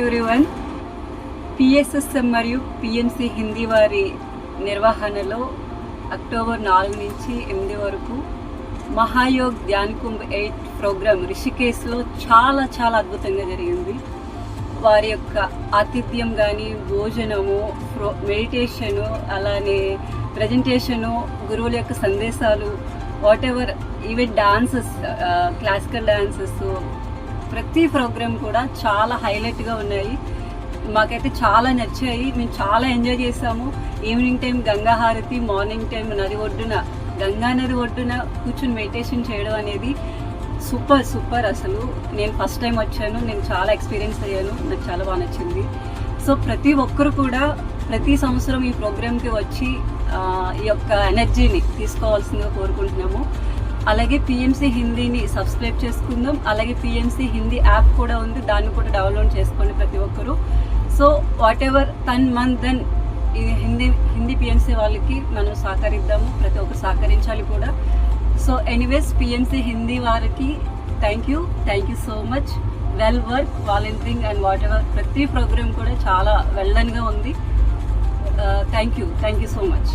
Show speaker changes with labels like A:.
A: Everyone. PSSM మరియు PMC Hindi వారి నిర్వహణలో అక్టోబర్ 4 నుంచి 8 వరకు మహాయోగ్ ధ్యాన్ కుంభ్ 8 ప్రోగ్రామ్ రిషికేశ్లో చాలా అద్భుతంగా జరిగింది. వారి యొక్క ఆతిథ్యం కానీ, భోజనము, మెడిటేషను, అలానే ప్రజెంటేషను, గురువుల యొక్క సందేశాలు, what ever, even dances, classical dances, ప్రతి ప్రోగ్రామ్ కూడా చాలా హైలైట్గా ఉన్నాయి. మాకైతే చాలా నచ్చాయి. మేము చాలా ఎంజాయ్ చేసాము. ఈవినింగ్ టైం గంగా హారతి, మార్నింగ్ టైం నది ఒడ్డున, గంగా నది ఒడ్డున కూర్చుని మెడిటేషన్ చేయడం అనేది సూపర్. అసలు నేను ఫస్ట్ టైం వచ్చాను, నేను చాలా ఎక్స్పీరియన్స్ అయ్యాను, నాకు చాలా బాగా నచ్చింది. సో ప్రతి ఒక్కరు కూడా ప్రతి సంవత్సరం ఈ ప్రోగ్రామ్కి వచ్చి ఈ యొక్క ఎనర్జీని తీసుకోవాల్సిందిగా కోరుకుంటున్నాము. అలాగే పిఎంసి హిందీని సబ్స్క్రైబ్ చేసుకుందాం. అలాగే పిఎంసి హిందీ యాప్ కూడా ఉంది, దాన్ని కూడా డౌన్లోడ్ చేసుకోండి ప్రతి ఒక్కరు. సో వాట్ ఎవర్ తన్ మన్ దెన్ హిందీ పిఎంసి వాళ్ళకి మనం సహకరిద్దాము, ప్రతి ఒక్కరు సహకరించాలి కూడా. సో ఎనీవేస్, పిఎంసి హిందీ వారికి thank you so much. Well work, volunteering and what ever, ప్రతి ప్రోగ్రామ్ కూడా చాలా వెల్ డన్గా ఉంది. Thank you so much.